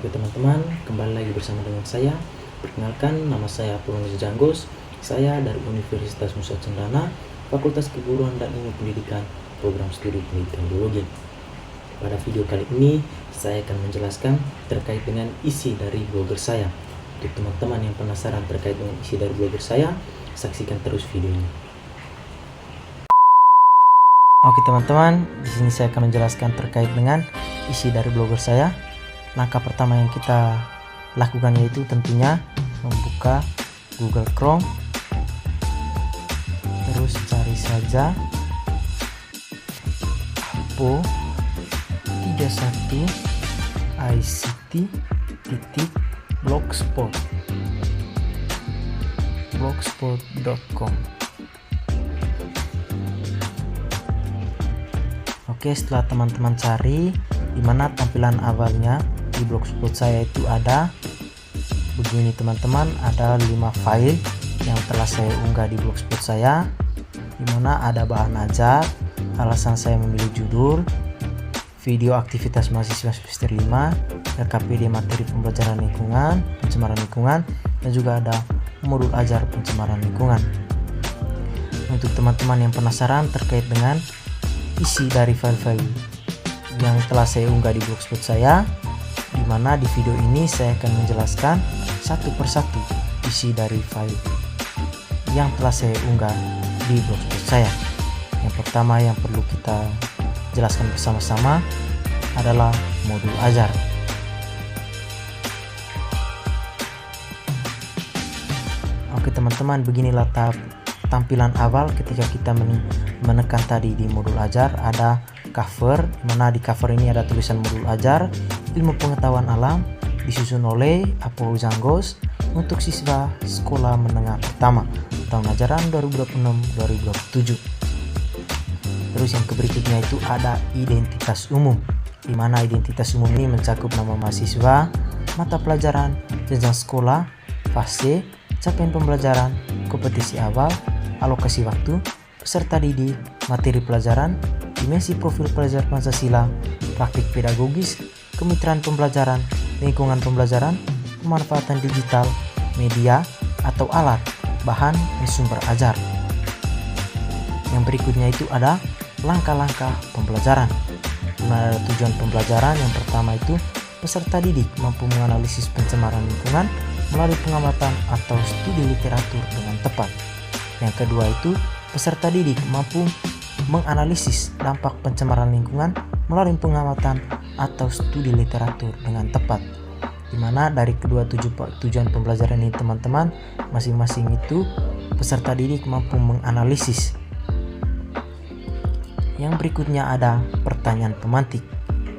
Oke teman-teman, kembali lagi bersama dengan saya. Perkenalkan, nama saya Apolonus Janggos. Saya dari Universitas Nusa Cendana, Fakultas Keguruan dan Ilmu Pendidikan, Program Studi Pendidikan Biologi. Pada video kali ini, saya akan menjelaskan terkait dengan isi dari blogger saya. Untuk teman-teman yang penasaran terkait dengan isi dari blogger saya, saksikan terus videonya. Oke teman-teman, di sini saya akan menjelaskan terkait dengan isi dari blogger saya. Langkah pertama yang kita lakukan yaitu tentunya membuka Google Chrome, terus cari saja Apo 31 ict.blogspot.com. Oke, setelah teman-teman cari, di mana tampilan awalnya di blogspot saya itu ada begini teman-teman, ada 5 file yang telah saya unggah di blogspot saya, di mana ada bahan ajar, alasan saya memilih judul, video aktivitas mahasiswa semester 5, RKPD materi pembelajaran lingkungan, pencemaran lingkungan, dan juga ada modul ajar pencemaran lingkungan. Untuk teman-teman yang penasaran terkait dengan isi dari file-file yang telah saya unggah di blogspot saya, di mana di video ini saya akan menjelaskan satu persatu isi dari file yang telah saya unggah di blogspot saya. Yang pertama yang perlu kita jelaskan bersama-sama adalah modul ajar. Oke teman-teman, beginilah tampilan awal ketika kita menekan tadi di modul ajar. Ada cover, dimana di cover ini ada tulisan modul ajar ilmu pengetahuan alam, disusun oleh Apolonus Janggos untuk siswa sekolah menengah pertama tahun ajaran 2026-2027. Terus yang berikutnya itu ada identitas umum, di mana identitas umum ini mencakup nama mahasiswa, mata pelajaran, jenjang sekolah, fase, capaian pembelajaran, kompetisi awal, alokasi waktu, peserta didik, materi pelajaran, dimensi profil pelajar Pancasila, praktik pedagogis, kemitraan pembelajaran, lingkungan pembelajaran, pemanfaatan digital, media atau alat, bahan, dan sumber ajar. Yang berikutnya itu ada langkah-langkah pembelajaran. Dimana ada tujuan pembelajaran. Yang pertama itu peserta didik mampu menganalisis pencemaran lingkungan melalui pengamatan atau studi literatur dengan tepat. Yang kedua itu peserta didik mampu menganalisis dampak pencemaran lingkungan melalui pengamatan atau studi literatur dengan tepat. Dimana dari kedua tujuan pembelajaran ini teman-teman, masing-masing itu peserta didik mampu menganalisis. Yang berikutnya ada pertanyaan pemantik,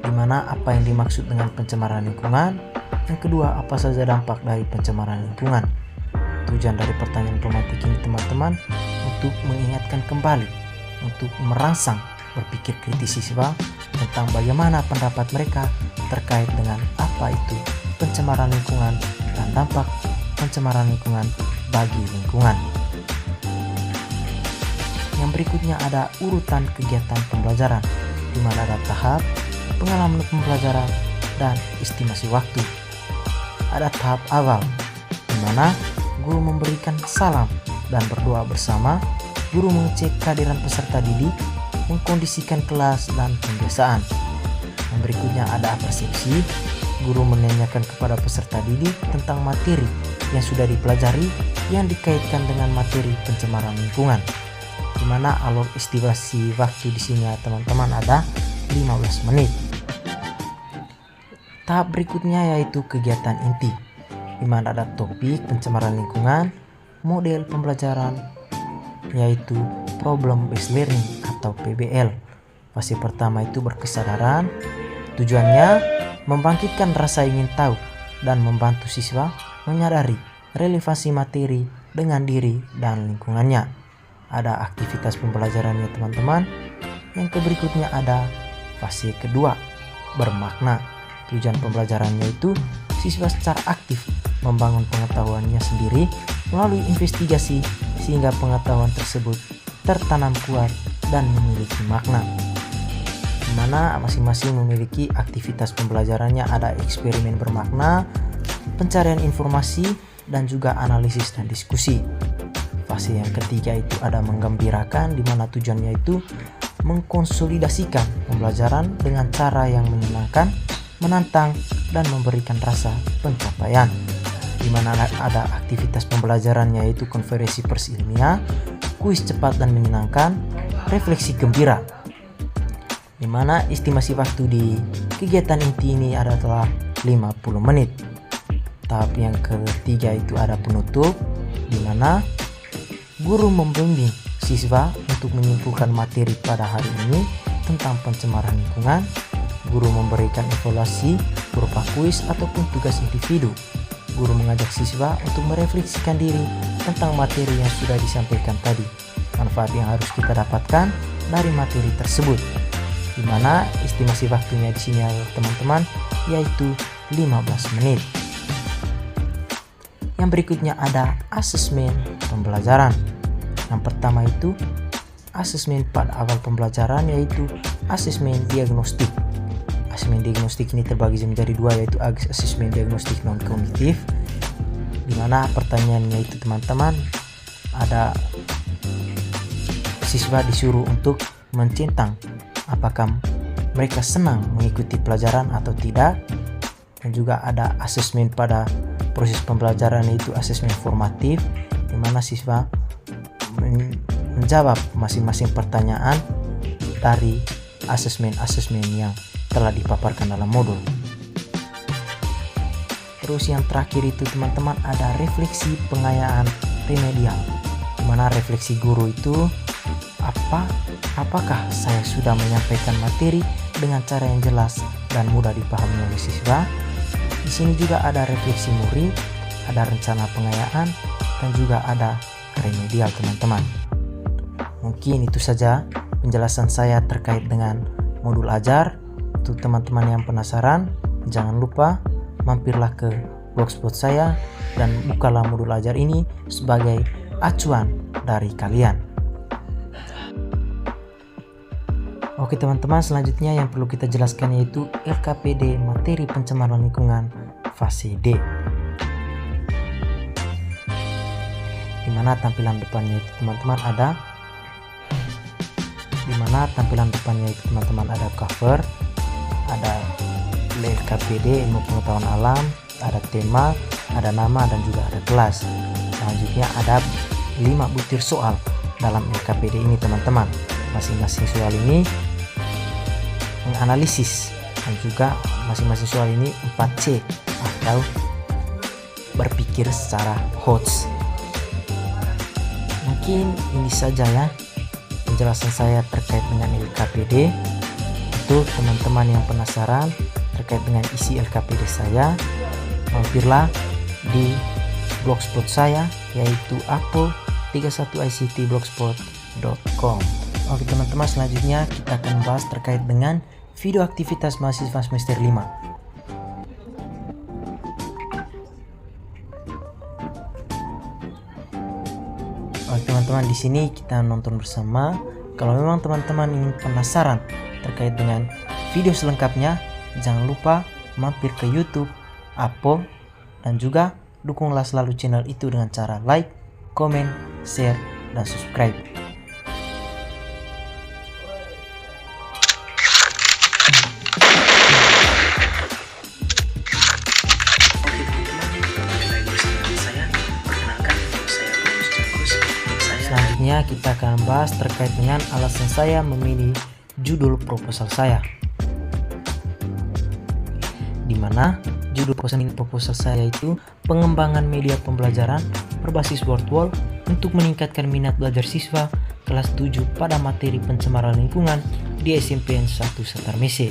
dimana apa yang dimaksud dengan pencemaran lingkungan. Yang kedua, apa saja dampak dari pencemaran lingkungan. Tujuan dari pertanyaan pemantik ini teman-teman untuk mengingatkan kembali, untuk merangsang berpikir kritis siswa tentang bagaimana pendapat mereka terkait dengan apa itu pencemaran lingkungan dan dampak pencemaran lingkungan bagi lingkungan. Yang berikutnya ada urutan kegiatan pembelajaran, di mana ada tahap, pengalaman pembelajaran, dan estimasi waktu. Ada tahap awal, di mana guru memberikan salam dan berdoa bersama, guru mengecek kehadiran peserta didik, mengkondisikan kelas dan pembiasaan. Yang berikutnya ada persepsi, guru menanyakan kepada peserta didik tentang materi yang sudah dipelajari yang dikaitkan dengan materi pencemaran lingkungan. Di mana alur estimasi waktu di sini teman-teman ada 15 menit. Tahap berikutnya yaitu kegiatan inti, di mana ada topik pencemaran lingkungan, model pembelajaran yaitu problem based learning atau PBL. Fase pertama itu berkesadaran, tujuannya membangkitkan rasa ingin tahu dan membantu siswa menyadari relevansi materi dengan diri dan lingkungannya. Ada aktivitas pembelajarannya teman-teman. Yang berikutnya ada fase kedua, bermakna. Tujuan pembelajarannya itu siswa secara aktif membangun pengetahuannya sendiri melalui investigasi sehingga pengetahuan tersebut tertanam kuat dan memiliki makna. di mana masing-masing memiliki aktivitas pembelajarannya, ada eksperimen bermakna, pencarian informasi, dan juga analisis dan diskusi. Fase yang ketiga itu ada menggembirakan, di mana tujuannya itu mengkonsolidasikan pembelajaran dengan cara yang menyenangkan, menantang, dan memberikan rasa pencapaian. Di mana ada aktivitas pembelajaran yaitu konferensi pers ilmiah, kuis cepat dan menyenangkan, refleksi gembira. Di mana estimasi waktu di kegiatan inti ini adalah 50 menit. Tahap yang ketiga itu ada penutup, di mana guru membimbing siswa untuk menyimpulkan materi pada hari ini tentang pencemaran lingkungan. Guru memberikan evaluasi berupa kuis ataupun tugas individu. Guru mengajak siswa untuk merefleksikan diri tentang materi yang sudah disampaikan tadi. Manfaat yang harus kita dapatkan dari materi tersebut. Di mana estimasi waktunya di sini adalah teman-teman yaitu 15 menit. Yang berikutnya ada asesmen pembelajaran. Yang pertama itu asesmen pada awal pembelajaran yaitu asesmen diagnostik. Asesmen diagnostik ini terbagi menjadi dua, yaitu asesmen diagnostik non kognitif, di mana pertanyaannya itu teman-teman ada siswa disuruh untuk mencentang apakah mereka senang mengikuti pelajaran atau tidak. Dan juga ada asesmen pada proses pembelajaran yaitu asesmen formatif, di mana siswa menjawab masing-masing pertanyaan dari asesmen-asesmen yang telah dipaparkan dalam modul. Terus yang terakhir itu teman-teman ada refleksi pengayaan remedial, di mana refleksi guru itu apakah saya sudah menyampaikan materi dengan cara yang jelas dan mudah dipahami oleh siswa. Di sini juga ada refleksi murid, ada rencana pengayaan, dan juga ada remedial teman-teman. Mungkin itu saja penjelasan saya terkait dengan modul ajar. Untuk teman-teman yang penasaran, jangan lupa mampirlah ke blogspot saya dan bukalah modul ajar ini sebagai acuan dari kalian. Oke teman-teman, selanjutnya yang perlu kita jelaskan yaitu LKPD materi pencemaran lingkungan fase D. Dimana tampilan depannya itu teman-teman ada cover, ada LKPD ilmu pengetahuan alam, ada tema, ada nama, dan juga ada kelas. Selanjutnya ada 5 butir soal dalam LKPD ini teman-teman. Masing-masing soal ini menganalisis, dan juga masing-masing soal ini 4C atau berpikir secara HOTS. Mungkin ini saja ya penjelasan saya terkait dengan LKPD. Untuk teman-teman yang penasaran terkait dengan isi LKPD saya, mampirlah di blogspot saya yaitu apple31ict.blogspot.com. Oke teman-teman, selanjutnya kita akan bahas terkait dengan video aktivitas mahasiswa semester 5. Oke teman-teman, di sini kita nonton bersama. Kalau memang teman-teman ingin penasaran terkait dengan video selengkapnya, jangan lupa mampir ke YouTube Apple, dan juga dukunglah selalu channel itu dengan cara like, komen, share, dan subscribe. Selanjutnya kita akan bahas terkait dengan alasan saya memilih judul proposal saya, di mana judul proposal saya itu pengembangan media pembelajaran berbasis word wall untuk meningkatkan minat belajar siswa kelas 7 pada materi pencemaran lingkungan di SMPN 1 Satarmese.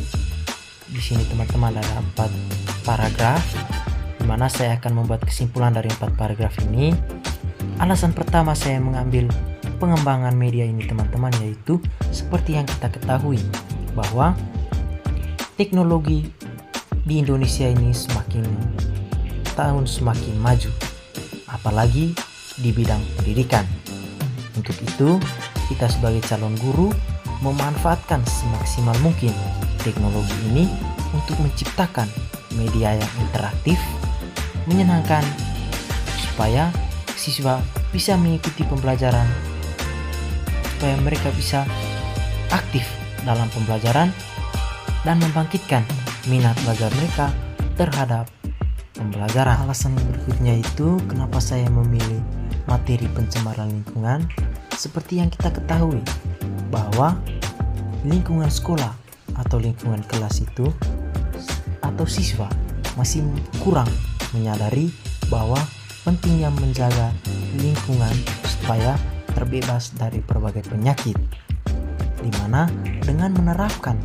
Di sini teman-teman ada 4 paragraf, di mana saya akan membuat kesimpulan dari 4 paragraf ini. Alasan pertama saya mengambil pengembangan media ini teman-teman yaitu seperti yang kita ketahui bahwa teknologi di Indonesia ini semakin tahun semakin maju, apalagi di bidang pendidikan. Untuk itu kita sebagai calon guru memanfaatkan semaksimal mungkin teknologi ini untuk menciptakan media yang interaktif, menyenangkan, supaya siswa bisa mengikuti pembelajaran, supaya mereka bisa aktif dalam pembelajaran dan membangkitkan minat belajar mereka terhadap pembelajaran. Alasan berikutnya itu kenapa saya memilih materi pencemaran lingkungan. Seperti yang kita ketahui bahwa lingkungan sekolah atau lingkungan kelas itu atau siswa masih kurang menyadari bahwa pentingnya menjaga lingkungan supaya terbebas dari berbagai penyakit, di mana dengan menerapkan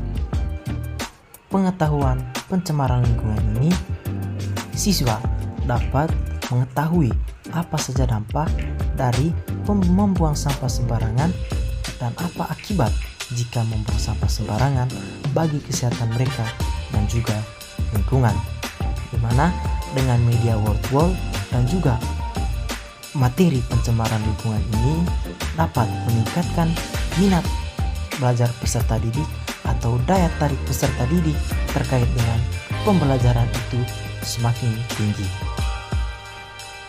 pengetahuan pencemaran lingkungan ini, siswa dapat mengetahui apa saja dampak dari membuang sampah sembarangan dan apa akibat jika membuang sampah sembarangan bagi kesehatan mereka dan juga lingkungan, di mana dengan media World Wall dan juga materi pencemaran lingkungan ini dapat meningkatkan minat belajar peserta didik atau daya tarik peserta didik terkait dengan pembelajaran itu semakin tinggi.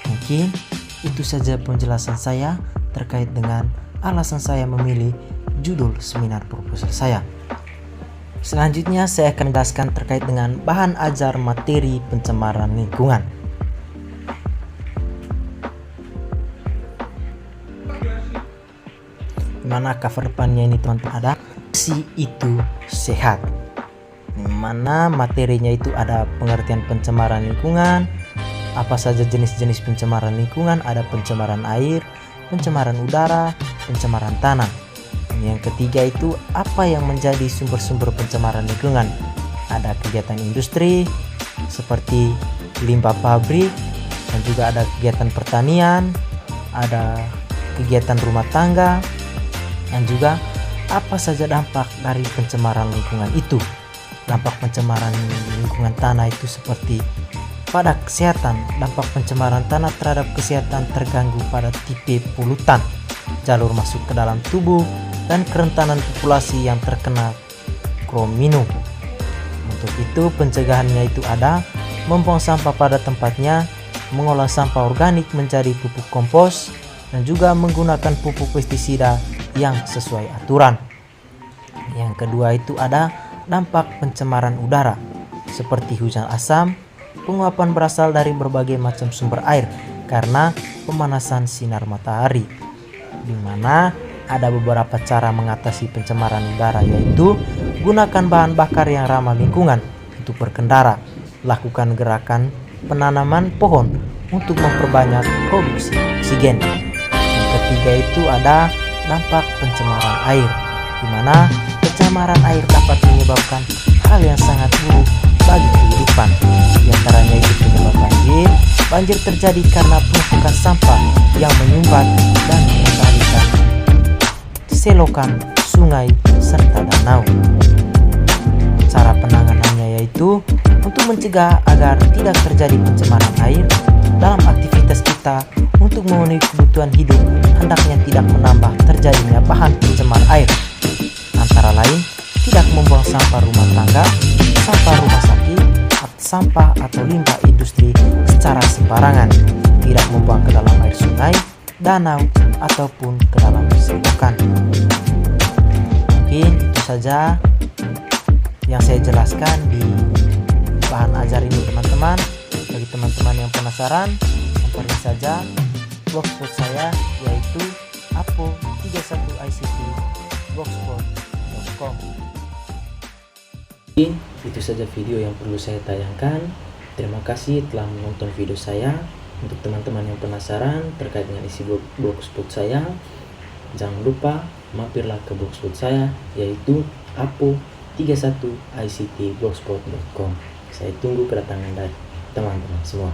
Mungkin itu saja penjelasan saya terkait dengan alasan saya memilih judul seminar proposal saya. Selanjutnya saya akan menjelaskan terkait dengan bahan ajar materi pencemaran lingkungan. Dimana cover depannya ini teman-teman ada si itu sehat, dimana materinya itu ada pengertian pencemaran lingkungan, apa saja jenis-jenis pencemaran lingkungan, ada pencemaran air, pencemaran udara, pencemaran tanah. Yang ketiga itu apa yang menjadi sumber-sumber pencemaran lingkungan. Ada kegiatan industri seperti limbah pabrik, dan juga ada kegiatan pertanian, ada kegiatan rumah tangga, dan juga apa saja dampak dari pencemaran lingkungan itu. Dampak pencemaran lingkungan tanah itu seperti pada kesehatan, dampak pencemaran tanah terhadap kesehatan terganggu pada tipe polutan, jalur masuk ke dalam tubuh, dan kerentanan populasi yang terkena krominum. Untuk itu pencegahannya itu ada membuang sampah pada tempatnya, mengolah sampah organik menjadi pupuk kompos, dan juga menggunakan pupuk pestisida yang sesuai aturan. Yang kedua itu ada dampak pencemaran udara seperti hujan asam, penguapan berasal dari berbagai macam sumber air karena pemanasan sinar matahari, di mana ada beberapa cara mengatasi pencemaran udara, yaitu gunakan bahan bakar yang ramah lingkungan untuk berkendara, lakukan gerakan penanaman pohon untuk memperbanyak produksi oksigen. Yang ketiga itu ada dampak pencemaran air, di mana pencemaran air dapat menyebabkan hal yang sangat buruk bagi kehidupan. Di antaranya itu penyebab banjir. Banjir terjadi karena penumpukan sampah yang menyumbat dan mengalirkan selokan, sungai, serta danau. Cara penanganannya yaitu untuk mencegah agar tidak terjadi pencemaran air dalam aktivitas kita untuk memenuhi kebutuhan hidup, hendaknya tidak menambah terjadinya bahan pencemar air, antara lain tidak membuang sampah rumah tangga, sampah rumah sakit, sampah atau limbah industri secara sembarangan, tidak membuang ke dalam air sungai, danau, ataupun ke dalam selokan. Mungkin itu saja yang saya jelaskan di bahan ajar ini teman-teman. Bagi teman-teman yang penasaran, sampai saja blogspot saya, yaitu apo31ict.blogspot.com. Itu saja video yang perlu saya tayangkan. Terima kasih telah menonton video saya. Untuk teman-teman yang penasaran terkait dengan isi blogspot saya, jangan lupa mampirlah ke blogspot saya, yaitu apo31ict.blogspot.com. Saya tunggu kedatangan dari teman-teman semua.